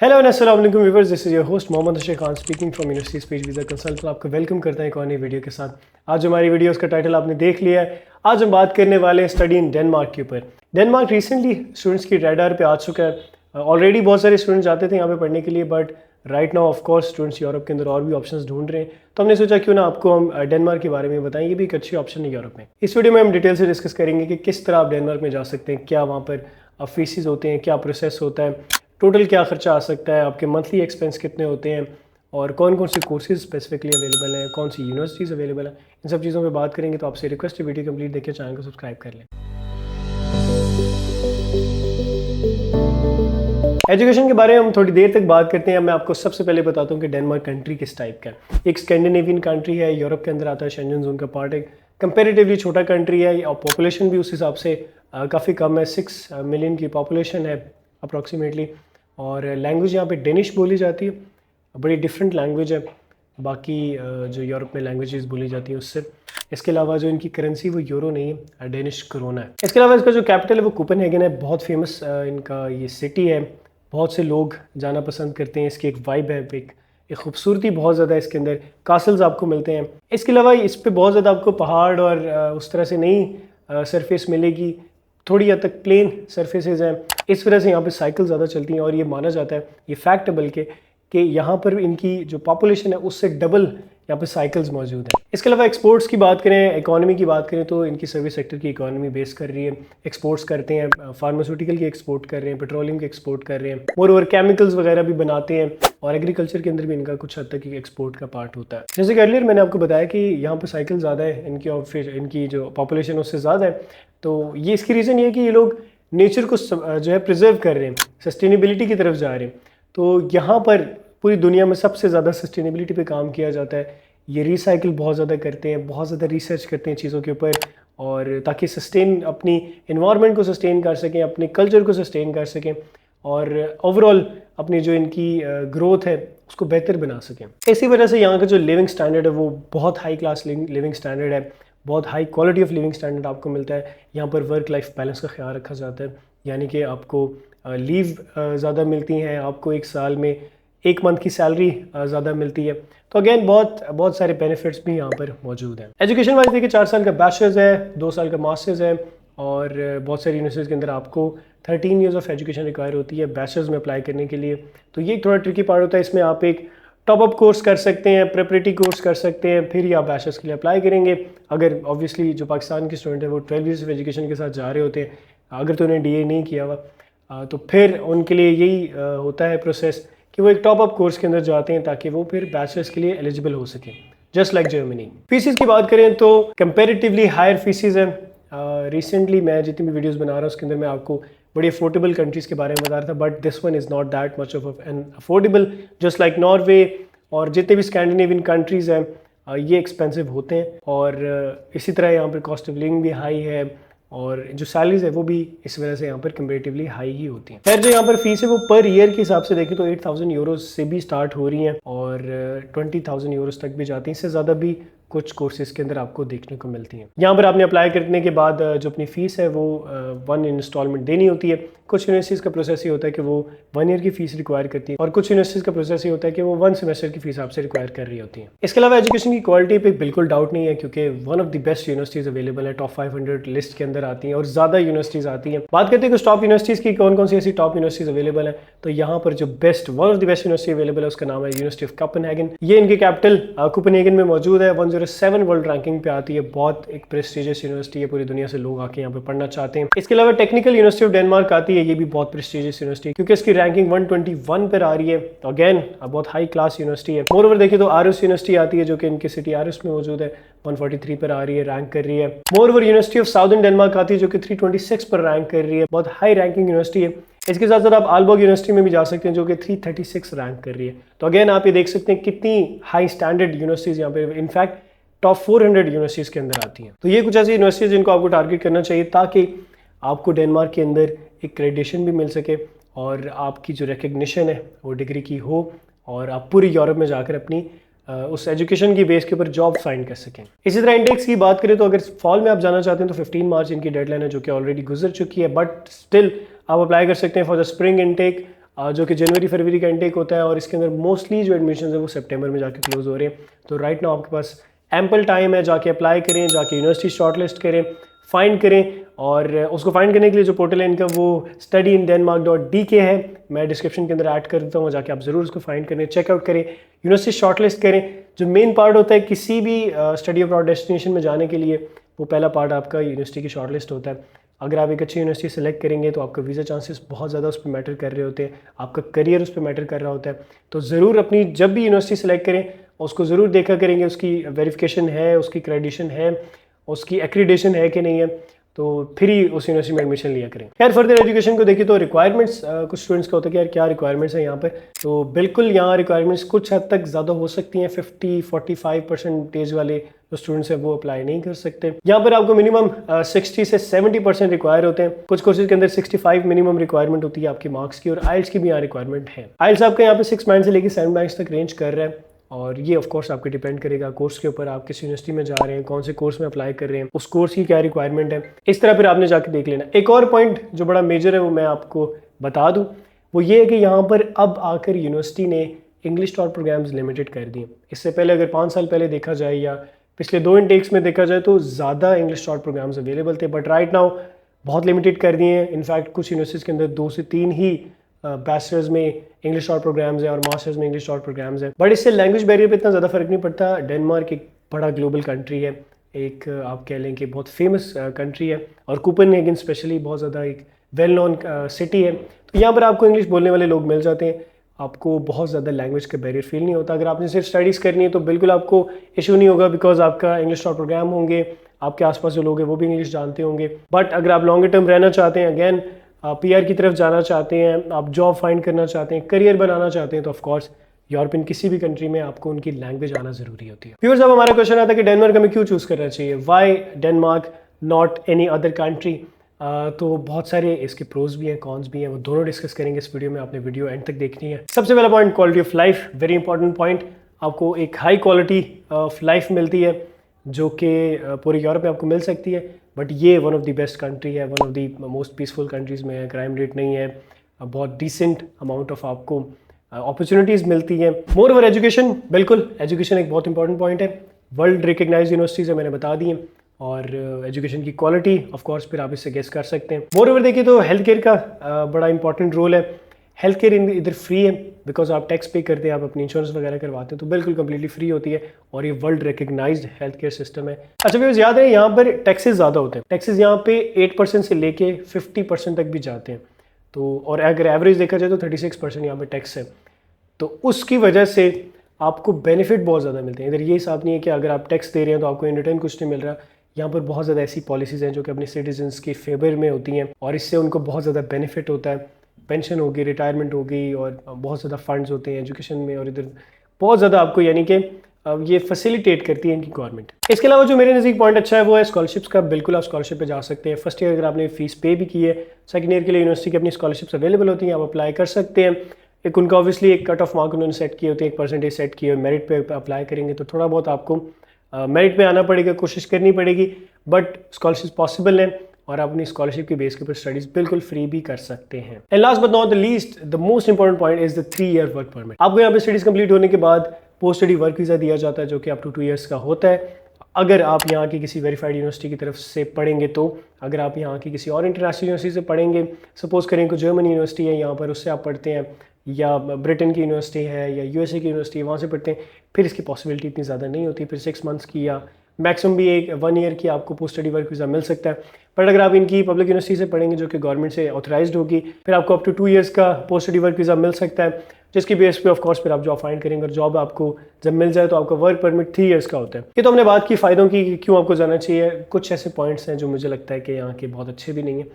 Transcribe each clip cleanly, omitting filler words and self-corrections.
Hello and अस्सलाम वालेकुम viewers, this is your host Mohammad Ashraf Khan speaking from University Space visa consultant. आपको welcome करता है एक और नई वीडियो के साथ। आज हमारी वीडियो का टाइटल आपने देख लिया है। आज हम बात करने वाले हैं स्टडी इन डेनमार्क के ऊपर। डेनमार्क रिसेंटली स्टूडेंट्स की रेडार पे आ चुका है। ऑलरेडी बहुत सारे स्टूडेंट्स जाते थे यहाँ पे पढ़ने के लिए, but right now of course students Europe के अंदर और भी ऑप्शंस ढूंढ रहे हैं। तो हमने सोचा क्यों ना आपको हम डेनमार्क के बारे में बताएं, ये भी एक अच्छी ऑप्शन है यूरोप में। इस वीडियो में हम डिटेल से डिस्कस करेंगे कि किस तरह आप डेनमार्क में जा सकते हैं, क्या वहाँ पर फीसिस होते हैं, क्या प्रोसेस होता है, टोटल क्या खर्चा आ सकता है, आपके मंथली एक्सपेंस कितने होते हैं और कौन कौन से कोर्सेज स्पेसिफिकली अवेलेबल हैं, कौन सी यूनिवर्सिटीज़ अवेलेबल हैं, इन सब चीज़ों पे बात करेंगे। तो आपसे रिक्वेस्ट है वीडियो कंप्लीट देखिए, चैनल को सब्सक्राइब कर लें। एजुकेशन के बारे में हम थोड़ी देर तक बात करते हैं। मैं आपको सबसे पहले बताता हूँ कि डेनमार्क कंट्री किस टाइप का है। एक स्कैंडिनेवियन कंट्री है, यूरोप के अंदर आता है, शेंजन जोन का पार्ट है, कंपेरेटिवली छोटा कंट्री है और पॉपुलेशन भी उस हिसाब से काफ़ी कम है। 6 मिलियन की पॉपुलेशन है अप्रॉक्सीमेटली। और लैंग्वेज यहाँ पे डेनिश बोली जाती है, बड़ी डिफरेंट लैंग्वेज है बाकी जो यूरोप में लैंग्वेजेस बोली जाती हैं उससे। इसके अलावा जो इनकी करेंसी वो यूरो नहीं है, डेनिश क्रोना है। इसके अलावा इसका जो कैपिटल है वो कोपेनहेगन है, बहुत फेमस इनका ये सिटी है, बहुत से लोग जाना पसंद करते हैं। इसकी एक वाइब है, एक खूबसूरती बहुत ज़्यादा है इसके अंदर, कासल्स आपको मिलते हैं। इसके अलावा इस पर बहुत ज़्यादा आपको पहाड़ और उस तरह से नहीं सरफेस मिलेगी, थोड़ी हद तक प्लेन सरफेसेज हैं। इस वजह से यहाँ पे साइकिल ज़्यादा चलती हैं और ये माना जाता है, ये फैक्ट है बल्कि, कि यहाँ पर इनकी जो पॉपुलेशन है उससे डबल यहाँ पे साइकिल्स मौजूद हैं। इसके अलावा एक्सपोर्ट्स की बात करें, इकोनॉमी की बात करें, तो इनकी सर्विस सेक्टर की इकोनॉमी बेस कर रही है। एक्सपोर्ट्स करते हैं, फार्मास्यूटिकल की एक्सपोर्ट कर रहे हैं, पेट्रोलियम की एक्सपोर्ट कर रहे हैं, मोर केमिकल्स वगैरह भी बनाते हैं और एग्रीकल्चर के अंदर भी इनका कुछ हद तक एक्सपोर्ट का पार्ट होता है। जैसे कि अर्लियर मैंने आपको बताया कि यहाँ पर साइकिल ज़्यादा है इनकी और फिर इनकी जो पॉपुलेशन उससे ज़्यादा है। तो ये इसकी रीज़न ये है कि ये लोग नेचर को जो है प्रिजर्व कर रहे हैं, सस्टेनेबिलिटी की तरफ जा रहे हैं। तो यहाँ पर पूरी दुनिया में सबसे ज़्यादा सस्टेनेबिलिटी पे काम किया जाता है। ये रिसाइकिल बहुत ज़्यादा करते हैं, बहुत ज़्यादा रिसर्च करते हैं चीज़ों के ऊपर, और ताकि सस्टेन अपनी इन्वायरमेंट को सस्टेन कर सकें, अपने कल्चर को सस्टेन कर सकें और ओवरऑल अपनी जो इनकी ग्रोथ है उसको बेहतर बना सकें। इसी वजह से यहाँ का जो लिविंग स्टैंडर्ड है वो बहुत हाई क्लास लिविंग स्टैंडर्ड है, बहुत high quality of living standard आपको मिलता है। यहाँ पर वर्क लाइफ बैलेंस का ख्याल रखा जाता है, यानी कि आपको लीव ज़्यादा मिलती हैं, आपको एक साल में 1 मंथ की सैलरी ज़्यादा मिलती है। तो अगेन बहुत सारे बेनिफिट्स भी यहाँ पर मौजूद हैं। एजुकेशन वाइज देखिए, 4 साल का बैचलर्स है, 2 साल का मास्टर्स है और बहुत सारी यूनिवर्सिटीज़ के अंदर आपको 13 ईयर्स ऑफ एजुकेशन रिक्वायर होती है बैचलर्स में अप्लाई करने के लिए। तो ये एक थोड़ा ट्रिकी पार्ट होता है, इसमें आप एक टॉप अप कोर्स कर सकते हैं, प्रेपरेटरी कोर्स कर सकते हैं, फिर ही आप बैचलर्स के लिए अप्लाई करेंगे। अगर ऑब्वियसली जो पाकिस्तान के स्टूडेंट है वो 12 ईयर्स ऑफ एजुकेशन के साथ जा रहे होते हैं, अगर तो उन्हें DA नहीं किया हुआ तो फिर उनके लिए यही होता है प्रोसेस कि वो एक टॉप अप कोर्स के अंदर जाते हैं ताकि वो फिर बैचलर्स के लिए एलिजिबल हो सके, जस्ट लाइक जर्मनी। फीसिस की बात करें तो कंपेरेटिवली हायर फीसिस है। रिसेंटली मैं जितनी भी वीडियोस बना रहा हूँ उसके अंदर मैं आपको बड़ी अफोर्डेबल कंट्रीज़ के बारे में बता रहा था, but this one is not that much of an affordable, just like Norway और जितने भी स्कैंडिनेवियन कंट्रीज़ हैं ये एक्सपेंसिव होते हैं। और इसी तरह यहाँ पर कॉस्ट ऑफ लिविंग भी हाई है और जो सैलरीज है वो भी इस वजह से यहाँ पर कंपेरेटिवली हाई ही होती हैं। खैर जो यहाँ पर फीस है वो पर ईयर के हिसाब से देखें तो 8,000 यूरोज से भी स्टार्ट हो रही हैं और 20,000 यूरोज तक भी जाती हैं। इससे ज़्यादा भी कुछ कोर्सेज के अंदर आपको देखने को मिलती हैं। यहाँ पर आपने अप्लाई करने के बाद जो अपनी फ़ीस है वो 1 इंस्टॉलमेंट देनी होती है। कुछ यूनिवर्सिटीज़ का प्रोसेस ये होता है कि वो 1 ईयर की फ़ीस रिक्वायर करती है और कुछ यूनिवर्सिटीज़ का प्रोसेस ये होता है कि वो 1 सेमेस्टर की फ़ीस आपसे रिक्वायर कर रही होती है। इसके अलावा एजुकेशन की क्वालिटी पे बिल्कुल डाउट नहीं है, क्योंकि one of the best universities available है, टॉप 500 लिस्ट के अंदर आती हैं और ज़्यादा यूनिवर्सिटीज़ आती हैं। बात करते हैं कुछ टॉप यूनिवर्सिटीज़ की, कौन कौन सी ऐसी टॉप यूनिवर्सिटीज़ अवेलेबल है। तो यहाँ पर जो one of the best university available है उसका नाम है यूनिवर्सिटी ऑफ कोपेनहेगन। ये इनके कैपिटल कोपेनहेगन में मौजूद है, 107 वर्ल्ड रैंकिंग पे आती है। बहुत एक प्रेस्टीजियस यूनिवर्सिटी है, पूरी दुनिया से लोग आके यहाँ पे पढ़ना चाहते हैं। इसके अलावा टेक्निकल यूनिवर्सिटी ऑफ डेनमार्क आती है, ये भी बहुत प्रेस्टीजियस यूनिवर्सिटी, क्योंकि इसकी रैंकिंग 121 पर आ रही है। तो अगेन बहुत हाई क्लास यूनिवर्सिटी है। मोर ओवर देखिए तो आरएस यूनिवर्सिटी आती है जो कि इनकी सिटी आरएस में मौजूद है, 143 पर आ रही है, रैंक कर रही है। More over university of southern Denmark आती है जो कि 326 पर रैंक कर रही है, बहुत हाई रैंकिंग यूनिवर्सिटी है। इसके साथ साथ आप आलबर्ग यूनिवर्सिटी में भी जा सकते हैं जो कि 336 रैंक कर रही है। तो अगेन आप ये देख सकते हैं कितनी हाई स्टैंडर्ड यूनिवर्सिटीज यहाँ पे इनफैक्ट टॉप 400 यूनिवर्सिटीज के अंदर आती हैं। तो ये कुछ ऐसी यूनिवर्सिटीज जिनको आपको टारगेट करना चाहिए ताकि आपको डेनमार्क के अंदर एक क्रेडिशन भी मिल सके और आपकी जो रिकग्निशन है वो डिग्री की हो और आप पूरी यूरोप में जाकर अपनी उस एजुकेशन की बेस के ऊपर जॉब फाइंड कर सकें। इसी तरह इंटेक्स की बात करें तो अगर फॉल में आप जाना चाहते हैं तो 15 मार्च इनकी डेडलाइन है जो कि ऑलरेडी गुजर चुकी है, बट स्टिल आप अप्लाई कर सकते हैं फॉर द स्प्रिंग इनटेक। जो कि जनवरी फरवरी का इंटेक होता है और इसके अंदर मोस्टली जो एडमिशन है वो सितंबर में जाके क्लोज हो रहे हैं। तो राइट नाउ आपके पास एम्पल टाइम है, जाके अप्लाई करें, जाके यूनिवर्सिटी शॉर्टलिस्ट करें, फाइंड करें। और उसको फाइंड करने के लिए जो पोर्टल है इनका वो studyindenmark.dk है, मैं डिस्क्रिप्शन के अंदर ऐड कर देता हूँ, जाके आप ज़रूर उसको फाइंड करें, चेकआउट करें, यूनिवर्सिटी शॉर्टलिस्ट करें। जो मेन पार्ट होता है किसी भी स्टडी अब्रॉड डेस्टिनेशन में जाने के लिए, वो पहला पार्ट आपका यूनिवर्सिटी की शॉर्टलिस्ट होता है। अगर आप एक अच्छी यूनिवर्सिटी सेलेक्ट करेंगे तो आपका वीज़ा चांसेस बहुत ज़्यादा उस पर मैटर कर रहे होते हैं, आपका करियर उस पर मैटर कर रहा होता है। तो ज़रूर अपनी जब भी यूनिवर्सिटी सेलेक्ट करें उसको ज़रूर देखा करेंगे, उसकी वेरिफिकेशन है, उसकी क्रेडिशन है, उसकी एक्रीडेशन है कि नहीं है, तो फिर ही उस यूनिवर्सिटी में एडमिशन लिया करें। खैर फर्दर एजुकेशन को देखिए तो रिक्वायरमेंट्स कुछ स्टूडेंट्स का होता है कि यार क्या रिक्वायरमेंट्स हैं यहाँ पर, तो बिल्कुल यहाँ रिक्वायरमेंट्स कुछ हद तक ज़्यादा हो सकती हैं। 50-45% वाले जो स्टूडेंट्स हैं वो अप्लाई नहीं कर सकते। यहाँ पर आपको मिनिमम 60 से 70% रिक्वायर होते हैं। कुछ कोर्सेज के अंदर 65 मिनिमम रिक्वायरमेंट होती है आपकी मार्क्स की, और आइल्स की भी यहाँ रिक्वायरमेंट है। आइल्स आपका यहाँ पे 6 बैंड से लेकर 7 बैंड तक रेंज कर रहा है, और ये ऑफ कोर्स आपके डिपेंड करेगा कोर्स के ऊपर, आप किस यूनिवर्सिटी में जा रहे हैं, कौन से कोर्स में अप्लाई कर रहे हैं, उस कोर्स की क्या रिक्वायरमेंट है, इस तरह फिर आपने जाके देख लेना। एक और पॉइंट जो बड़ा मेजर है वो मैं आपको बता दूं, वो ये है कि यहाँ पर अब आकर यूनिवर्सिटी ने इंग्लिश टॉप प्रोग्राम्स लिमिटेड कर दिए। इससे पहले अगर 5 साल पहले देखा जाए या पिछले 2 इंटेक्स में देखा जाए तो ज़्यादा इंग्लिश शॉर्ट प्रोग्राम्स अवेलेबल थे, बट राइट नाउ बहुत लिमिटेड कर दिए हैं। इनफैक्ट कुछ यूनिवर्सिटीज़ के अंदर 2 से 3 ही बैचलर्स में इंग्लिश शॉर्ट प्रोग्राम्स हैं और मास्टर्स में इंग्लिश शॉर्ट प्रोग्राम्स हैं। बट इससे लैंग्वेज बैरियर पे इतना ज़्यादा फर्क नहीं पड़ता। डेनमार्क एक बड़ा ग्लोबल कंट्री है, एक आप कह लें कि बहुत फेमस कंट्री है, और कोपेनहेगन स्पेशली बहुत ज़्यादा एक वेल नोन सिटी है। तो यहाँ पर आपको इंग्लिश बोलने वाले लोग मिल जाते हैं, आपको बहुत ज़्यादा लैंग्वेज का बैरियर फील नहीं होता। अगर आपने सिर्फ स्टडीज़ करनी है तो बिल्कुल आपको इशू नहीं होगा, बिकॉज आपका इंग्लिश शॉर्ट प्रोग्राम होंगे, आपके आसपास जो लोग हैं वो भी इंग्लिश जानते होंगे। बट अगर आप लॉन्गर टर्म रहना चाहते हैं, अगेन PR की तरफ जाना चाहते हैं, आप जॉब फाइंड करना चाहते हैं, करियर बनाना चाहते हैं, तो ऑफकोर्स यूरोपियन किसी भी कंट्री में आपको उनकी लैंग्वेज आना ज़रूरी होती है। व्यूअर्स, अब हमारा क्वेश्चन आता है कि डेनमार्क हमें क्यों चूज़ करना चाहिए, why Denmark not any other country. तो बहुत सारे इसके प्रोज भी हैं, कॉन्स भी हैं, वो दोनों डिस्कस करेंगे इस वीडियो में, आपने वीडियो एंड तक देखनी है। सबसे पहला point, quality of life, very important point. आपको एक हाई क्वालिटी ऑफ लाइफ मिलती है जो कि पूरे यूरोप में आपको मिल सकती है, बट ये one of the best country है, one of the most peaceful countries में है। क्राइम रेट नहीं है, बहुत डिसेंट अमाउंट ऑफ आपको अपॉर्चुनिटीज़ मिलती हैं। मोर ओवर एजुकेशन, बिल्कुल एजुकेशन एक बहुत इंपॉर्टेंट पॉइंट है। वर्ल्ड रिकग्नाइज यूनिवर्सिटीज़ है, मैंने बता दी हैं, और एजुकेशन की क्वालिटी ऑफ कोर्स फिर आप इससे गेस कर सकते हैं। मोर ओवर देखिए तो हेल्थ केयर का बड़ा इंपॉर्टेंट रोल है। हेल्थ केयर इधर फ्री है, बिकॉज आप टैक्स पे करते हैं, आप अपनी इंश्योरेंस वगैरह करवाते हैं, तो बिल्कुल कंप्लीटली फ्री होती है, और ये world recognised health care system है। अच्छा व्यूअर्स, याद है यहाँ पर टैक्सेस ज़्यादा होते हैं। टैक्सेस यहाँ पे 8% से लेके 50% तक भी जाते हैं। तो और अगर एवरेज देखा जाए तो 36% यहाँ पे टैक्स है, तो उसकी वजह से आपको बेनिफिट बहुत ज़्यादा मिलते हैं। इधर ये हिसाब नहीं है कि अगर आप टैक्स दे रहे हैं तो आपको इन रिटर्न कुछ नहीं मिल रहा। यहाँ पर बहुत ज़्यादा ऐसी पॉलिसीज़ हैं जो कि अपने सिटीजन्स के फेवर में होती हैं, और इससे उनको बहुत ज़्यादा बेनिफिट होता है। पेंशन होगी, रिटायरमेंट होगी, और बहुत ज़्यादा फंड्स होते हैं एजुकेशन में, और इधर बहुत ज़्यादा आपको यानी कि ये फैसिलिटेट करती है इनकी गवर्नमेंट। इसके अलावा जो मेरे नज़दीक पॉइंट अच्छा है वो है स्कॉलरशिप्स का। बिल्कुल आप स्कॉलरशिप पे जा सकते हैं। फर्स्ट ईयर अगर आपने फीस पे भी की है, सेकंड ईयर के लिए यूनिवर्सिटी की अपनी स्कॉलरशिप्स अवेलेबल होती हैं, आप अप्लाई कर सकते हैं। एक उनका ऑब्वियसली एक कट ऑफ मार्क उन्होंने सेट किए होते हैं, एक परसेंटेज सेट किए, मेरिट पे अप्लाई करेंगे तो थोड़ा बहुत आपको मेरिट पे आना पड़ेगा, कोशिश करनी पड़ेगी, बट स्कॉलरशिप पॉसिबल है, और आप अपनी स्कॉलरशिप की बेस के ऊपर स्टडीज बिल्कुल फ्री भी कर सकते हैं। And last but not the least, the most important point is the 3 year work permit. आपको यहाँ पे स्टडीज कंप्लीट होने के बाद पोस्ट स्टडी वर्क वीज़ा दिया जाता है, जो कि अप टू 2 ईयर्स का होता है। अगर आप यहाँ की किसी वेरीफाइड यूनिवर्सिटी की तरफ से पढ़ेंगे, तो अगर आप यहाँ की किसी और इंटरनेशनल यूनिवर्सिटी से पढ़ेंगे, सपोज करें कि जर्मनी यूनिवर्सिटी है यहाँ पर, उससे आप पढ़ते हैं, या ब्रिटेन की यूनिवर्सिटी है, या USA की यूनिवर्सिटी है, वहाँ से पढ़ते हैं, फिर इसकी पॉसिबिलिटी इतनी ज़्यादा नहीं होती। फिर 6 मंथ्स की या मैक्सिमम भी 1 ईयर की आपको पोस्ट स्टडी वर्क वीज़ा मिल सकता है। बट अगर आप इनकी पब्लिक यूनिवर्सिटी से पढ़ेंगे जो कि गवर्नमेंट से ऑथराइज्ड होगी, फिर आपको अप टू 2 ईयर्स का पोस्ट स्टडी वर्क वीज़ा मिल सकता है, जिसकी बेस पे ऑफ कोर्स फिर आप जॉब फाइंड करेंगे, और जॉब आपको जब मिल जाए तो आपका वर्क परमिट 3 ईयर्स का होता है। ये तो हमने बात की फ़ायदों की कि क्यों आपको जाना चाहिए। कुछ ऐसे पॉइंट्स हैं जो मुझे लगता है कि यहाँ के बहुत अच्छे भी नहीं हैं,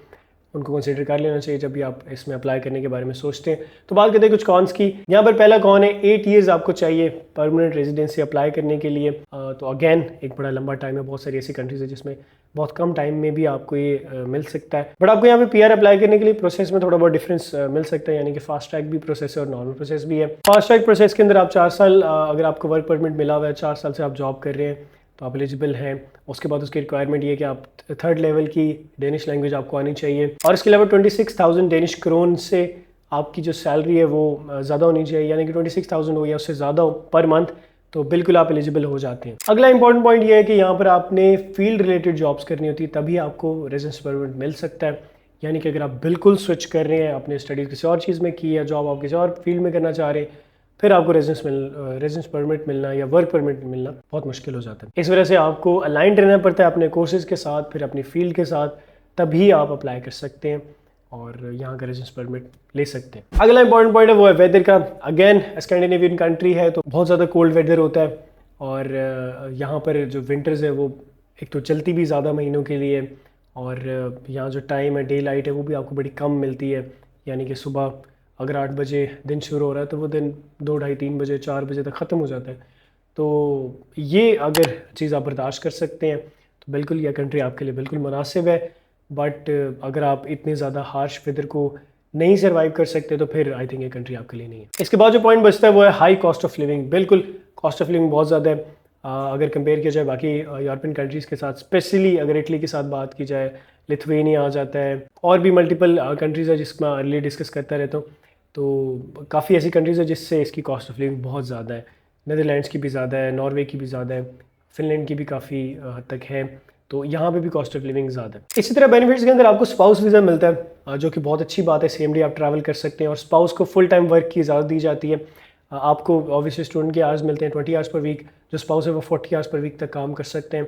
उनको कंसिडर कर लेना चाहिए जब भी आप इसमें अप्लाई करने के बारे में सोचते हैं। तो बात करते हैं कुछ कॉन्स की। यहाँ पर पहला कॉन है 8 ईयर्स आपको चाहिए परमानेंट रेजिडेंसी अप्लाई करने के लिए। तो अगेन एक बड़ा लंबा टाइम है, बहुत सारी ऐसी कंट्रीज है जिसमें बहुत कम टाइम में भी आपको ये मिल सकता है। बट आपको यहाँ पे PR अप्लाई करने के लिए प्रोसेस में थोड़ा बहुत डिफरेंस मिल सकता है, यानी कि फास्ट ट्रैक भी प्रोसेस है और नॉर्मल प्रोसेस भी है। फास्ट ट्रैक प्रोसेस के अंदर आप 4 साल अगर आपको वर्क परमिट मिला हुआ है, 4 साल से आप जॉब कर रहे हैं, तो आप एलिजिबल हैं। उसके बाद उसकी रिक्वायरमेंट ये है कि आप 3rd लेवल की डेनिश लैंग्वेज आपको आनी चाहिए, और इसके अलावा 26,000 डेनिश क्रोन से आपकी जो सैलरी है वो ज़्यादा होनी चाहिए, यानी कि 26,000 हो या उससे ज़्यादा हो पर मंथ, तो बिल्कुल आप एलिजिबल हो जाते हैं। अगला इंपॉर्टेंट पॉइंट ये है कि यहाँ पर आपने फील्ड रिलेटेड जॉब्स करनी होती है, तभी आपको रेजिडेंस परमिट मिल सकता है। यानी कि अगर आप बिल्कुल स्विच कर रहे हैं, अपने स्टडीज़ किसी और चीज़ में की है, जॉब आप किसी और फील्ड में करना चाह रहे हैं, फिर आपको रेजिडेंस परमिट मिलना या वर्क परमिट मिलना बहुत मुश्किल हो जाता है। इस वजह से आपको अलाइंड रहना पड़ता है अपने कोर्सेज के साथ, फिर अपनी फील्ड के साथ, तभी आप अप्लाई कर सकते हैं और यहाँ का रेजिडेंस परमिट ले सकते हैं। अगला इंपॉर्टेंट पॉइंट है वो है वेदर का। अगेन स्कैंडिनेवियन कंट्री है तो बहुत ज़्यादा कोल्ड वेदर होता है, और यहाँ पर जो विंटर्स है वो एक तो चलती भी ज़्यादा महीनों के लिए, और यहाँ जो टाइम है डे लाइट है वो भी आपको बड़ी कम मिलती है। यानी कि सुबह अगर 8 बजे दिन शुरू हो रहा है तो वो दिन 2, ढाई, 3 बजे, 4 बजे तक ख़त्म हो जाता है। तो ये अगर चीज़ आप बर्दाश्त कर सकते हैं तो बिल्कुल यह कंट्री आपके लिए बिल्कुल मुनासिब है। बट अगर आप इतने ज़्यादा हार्श वेदर को नहीं सर्वाइव कर सकते तो फिर आई थिंक ये कंट्री आपके लिए नहीं है। इसके बाद जो पॉइंट बचता है वो है हाई कॉस्ट ऑफ लिविंग। बिल्कुल कॉस्ट ऑफ लिविंग बहुत ज़्यादा है अगर कंपेयर किया जाए बाकी यूरोपियन कंट्रीज़ के साथ, स्पेशली अगर इटली के साथ बात की जाए, लिथुआनिया आ जाता है, और भी मल्टीपल कंट्रीज़ है जिसमें अर्ली डिस्कस करता रहता हूँ। तो काफ़ी ऐसी कंट्रीज़ है जिससे इसकी कॉस्ट ऑफ लिविंग बहुत ज़्यादा है। नीदरलैंड्स की भी ज़्यादा है, नॉर्वे की भी ज़्यादा है, फिनलैंड की भी काफ़ी हद तक है, तो यहाँ पे भी कॉस्ट ऑफ लिविंग ज़्यादा है। इसी तरह बेनिफिट्स के अंदर आपको स्पाउस वीज़ा मिलता है जो कि बहुत अच्छी बात है। सेम डे आप ट्रैवल कर सकते हैं और स्पाउस को फुल टाइम वर्क की इजाज़त दी जाती है। आपको ऑब्वियसली स्टूडेंट के आवर्स मिलते हैं 20 आवर्स पर वीक, जो स्पाउस है वो 40 आवर्स पर वीक तक काम कर सकते हैं,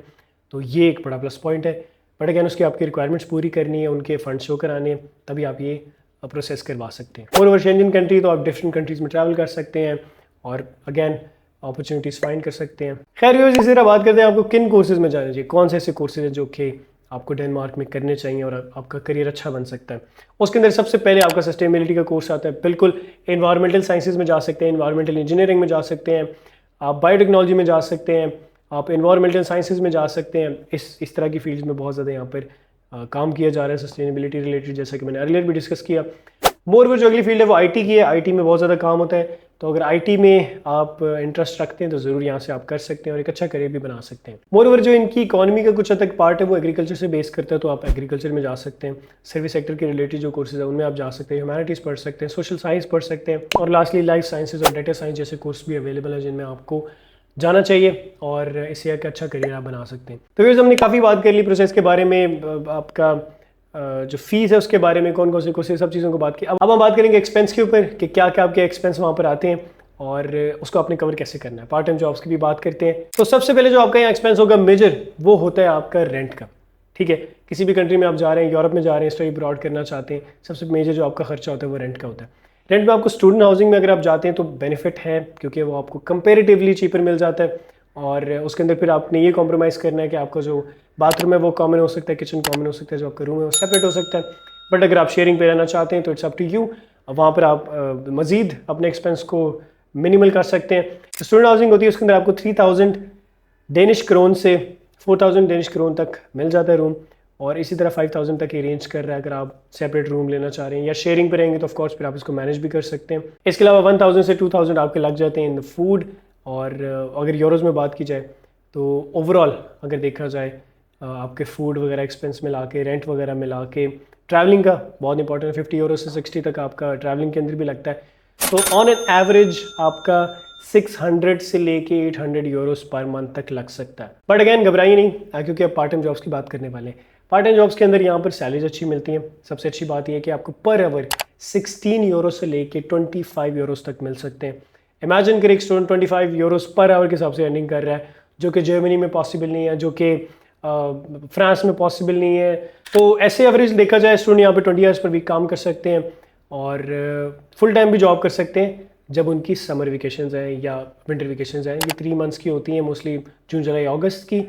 तो ये एक बड़ा प्लस पॉइंट है। बट अगैन उसकी आपकी रिक्वायरमेंट्स पूरी करनी है, उनके फंड शो कराने हैं, तभी आप ये प्रोसेस करवा सकते हैं। और ओवर शेंजन कंट्री तो आप डिफरेंट कंट्रीज़ में ट्रैवल कर सकते हैं और अगैन अपॉर्चुनिटीज़ फाइंड कर सकते हैं। खैर इसी तरह बात करते हैं आपको किन कोर्सेज़ में जाना चाहिए, कौन से ऐसे कोर्सेज हैं जो कि आपको डेनमार्क में करने चाहिए और आपका करियर अच्छा बन सकता है। उसके अंदर सबसे पहले आपका सस्टेनेबिलिटी का कोर्स आता है। बिल्कुल एनवायरमेंटल साइंसेज में जा सकते हैं, एनवायरमेंटल इंजीनियरिंग में जा सकते हैं, आप बायोटेक्नोलॉजी में जा सकते हैं, आप एनवायरमेंटल साइंसेज में जा सकते हैं। इस तरह की फील्ड्स में बहुत ज़्यादा यहाँ पर काम किया जा रहा है सस्टेनेबिलिटी रिलेटेड, जैसा कि मैंने अर्लियर भी डिस्कस किया। मोर जो अगली फील्ड है वो आईटी की है। आईटी में बहुत ज़्यादा काम होता है, तो अगर आईटी में आप इंटरेस्ट रखते हैं तो ज़रूर यहाँ से आप कर सकते हैं और एक अच्छा करियर भी बना सकते हैं। मोर जो इनकी इकोनॉमी का कुछ हद तक पार्ट है वो एग्रीकल्चर से बेस करता है, तो आप एग्रीकल्चर में जा सकते हैं। सर्विस सेक्टर के रिलेटेड जो कोर्सेज है उनमें आप जा सकते हैं, ह्यूमैनिटीज़ पढ़ सकते हैं, सोशल साइंस पढ़ सकते हैं, और लास्टली लाइफ साइंसेज और डेटा साइंस जैसे कोर्स भी अवेलेबल है जिनमें आपको जाना चाहिए और इससे एक अच्छा करियर आप बना सकते हैं। तो फिर हमने काफ़ी बात कर ली प्रोसेस के बारे में, आपका जो फीस है उसके बारे में, कौन कौन से कोर्सेज, सब चीज़ों को बात की। अब हम बात करेंगे एक्सपेंस के ऊपर कि क्या क्या आपके एक्सपेंस वहाँ पर आते हैं और उसको आपने कवर कैसे करना है। पार्ट टाइम जॉब्स की भी बात करते हैं। तो सबसे पहले जो आपका यहाँ एक्सपेंस होगा मेजर, वो होता है आपका रेंट का। ठीक है, किसी भी कंट्री में आप जा रहे हैं, यूरोप में जा रहे हैं, स्टडी अब्रॉड करना चाहते हैं, सबसे मेजर जो आपका खर्चा होता है वो रेंट का होता है। रेंट में आपको स्टूडेंट हाउसिंग में अगर आप जाते हैं तो बेनिफिट है, क्योंकि वो आपको कंपेरेटिवली चीपर मिल जाता है, और उसके अंदर फिर आपने ये कॉम्प्रोमाइज़ करना है कि आपका जो बाथरूम है वो कॉमन हो सकता है, किचन कॉमन हो सकता है, जो आपका रूम है वो सेपरेट हो सकता है। बट अगर आप शेयरिंग पे रहना चाहते हैं तो इट्स अप टू यू, वहाँ पर आप मज़ीद अपने एक्सपेंस को मिनिमल कर सकते हैं। स्टूडेंट हाउसिंग होती है, उसके अंदर आपको 3000 डेनिश क्रोन से 4000 डेनिश क्रोन तक मिल जाता है रूम, और इसी तरह 5000 तक अरेंज कर रहा है अगर आप सेपरेट रूम लेना चाह रहे हैं, या शेयरिंग पे रहेंगे तो ऑफकोर्स फिर आप इसको मैनेज भी कर सकते हैं। इसके अलावा 1000 से 2000 आपके लग जाते हैं इन द फूड, और अगर यूरोज़ में बात की जाए तो ओवरऑल अगर देखा जाए आपके फूड वगैरह एक्सपेंस मिला के, रेंट वगैरह मिला के, ट्रैवलिंग का बहुत इंपॉर्टेंट है, 50 यूरो से 60 तक आपका ट्रैवलिंग के अंदर भी लगता है। तो ऑन एन एवरेज आपका 600 से लेके 800 यूरोस पर मंथ तक लग सकता है। बट अगैन घबराइए नहीं, क्योंकि आप पार्ट टाइम जॉब्स की बात करने वाले हैं। पार्ट टाइम जॉब्स के अंदर यहाँ पर सैलरीज अच्छी मिलती हैं। सबसे अच्छी बात यह है कि आपको पर आवर 16 यूरो से लेके 25 यूरोस तक मिल सकते हैं। इमेजिन करें एक स्टूडेंट 25 यूरोस पर आवर के हिसाब से अर्निंग कर रहा है, जो कि जर्मनी में पॉसिबल नहीं है, जो कि फ्रांस में पॉसिबल नहीं है। तो ऐसे एवरेज देखा जाए स्टूडेंट यहाँ पे 20 आवर्स पर वीक काम कर सकते हैं और फुल टाइम भी जॉब कर सकते हैं जब उनकी समर वेकेशंस हैं या विंटर वेकेशंस हैं। ये 3 मंथ्स की होती हैं मोस्टली, जून जुलाई अगस्त की।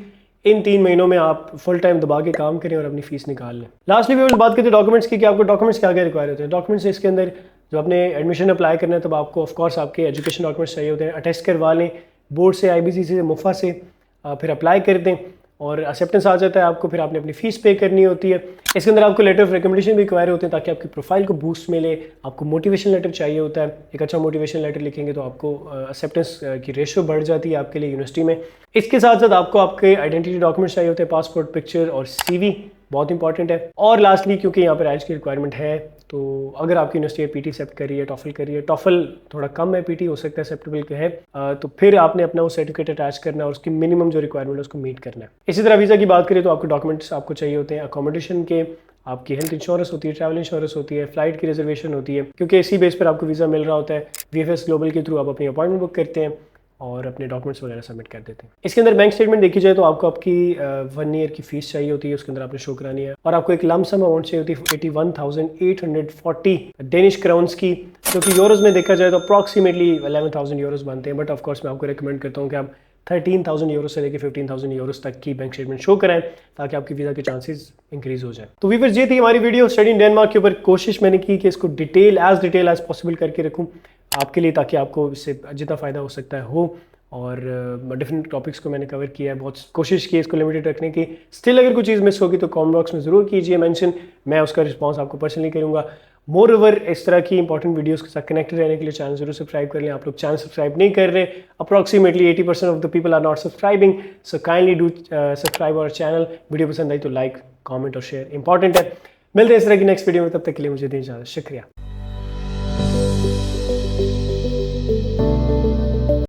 इन 3 महीनों में आप फुल टाइम दबा के काम करें और अपनी फीस निकाल लें। लास्टली भी बात करते हैं डॉक्यूमेंट्स की कि आपको डॉक्यूमेंट्स क्या क्या रिक्वायर होते हैं। डॉक्यूमेंट्स इसके अंदर जो आपने एडमिशन अप्लाई करना है तब आपको ऑफकोर्स आपके एजुकेशन डॉक्यूमेंट्स चाहिए होते हैं। अटेस्ट करवा लें बोर्ड से, IBC से, मुफा से, फिर अप्लाई कर दें और एक्सेप्टेंस आ जाता है आपको, फिर आपने अपनी फ़ीस पे करनी होती है। इसके अंदर आपको लेटर ऑफ रिकमेंडेशन भी रिक्वायर होते हैं ताकि आपकी प्रोफाइल को बूस्ट मिले। आपको मोटिवेशन लेटर चाहिए होता है, एक अच्छा मोटिवेशन लेटर लिखेंगे तो आपको एक्सेप्टेंस की रेशो बढ़ जाती है आपके लिए यूनिवर्सिटी में। इसके साथ साथ आपको आपके आइडेंटिटी डॉक्यूमेंट्स चाहिए होते हैं, पासपोर्ट, पिक्चर और CV। बहुत इंपॉर्टेंट है। और लास्टली क्योंकि यहाँ पर आइल्स की रिक्वायरमेंट है, तो अगर आपकी यूनिवर्सिटी पीटी एक्सेप्ट कर रही है, टॉफल कर रही है, टॉफल थोड़ा कम है, पीटी हो सकता है एक्सेप्टेबल के है, तो फिर आपने अपना वो सर्टिफिकेट अटैच करना है और उसकी मिनिमम जो रिक्वायरमेंट है उसको मीट करना है। इसी तरह वीज़ा की बात करें तो आपको डॉक्यूमेंट्स आपको चाहिए होते हैं अकोमोडेशन के, आपकी हेल्थ इंश्योरेंस होती है, ट्रैवल इंश्योरेंस होती है, फ्लाइट की रिजर्वेशन होती है, क्योंकि इसी बेस पर आपको वीज़ा मिल रहा होता है। VFS ग्लोबल के थ्रू आप अपनी अपॉइंटमेंट बुक करते हैं और अपने डॉक्यूमेंट्स वगैरह सबमिट कर देते हैं। इसके अंदर बैंक स्टेटमेंट देखी जाए तो आपको आपकी 1 ईयर की फीस चाहिए होती है, उसके अंदर आपने शो करानी है, और आपको एक लम सम अमाउंट चाहिए होती है 81,840 डेनिश क्राउन्स की, जो कि यूरोज में देखा जाए तो अप्रॉक्सीमेटली 11,000 यूरोज बनते हैं। बट ऑफकोर्स मैं आपको रिकमेंड करता हूँ कि आप 13,000 यूरो से लेकर 15,000 यूरोस तक की बैंक स्टेटमेंट शो कराएं, ताकि आपकी वीज़ा के चांसेस इंक्रीज हो जाए। तो व्यूअर्स, ये थी हमारी वीडियो स्टडी इन डेनमार्क के ऊपर। कोशिश मैंने की कि इसको डिटेल एज पॉसिबल करके रखूँ आपके लिए, ताकि आपको इससे जितना फ़ायदा हो सकता है हो। और डिफरेंट टॉपिक्स को मैंने कवर किया है, बहुत कोशिश की इसको लिमिटेड रखने की। स्टिल अगर कुछ चीज़ मिस होगी तो कमेंट बॉक्स में ज़रूर कीजिए मेंशन, मैं उसका रिस्पांस आपको पर्सनली करूँगा। मोर ओवर इस तरह की इंपॉर्टेंट वीडियोस के साथ कनेक्टेड रहने के लिए चैनल जरूर सब्सक्राइब कर लें। आप लोग चैनल सब्सक्राइब नहीं कर रहे, approximately 80% of the people are not subscribing, so kindly do subscribe our channel. Video पसंद आई तो लाइक, कमेंट और शेयर इंपॉर्टेंट है। मिलते हैं इस तरह की नेक्स्ट वीडियो में, तब तक के लिए मुझे दें इजाज़त। शुक्रिया।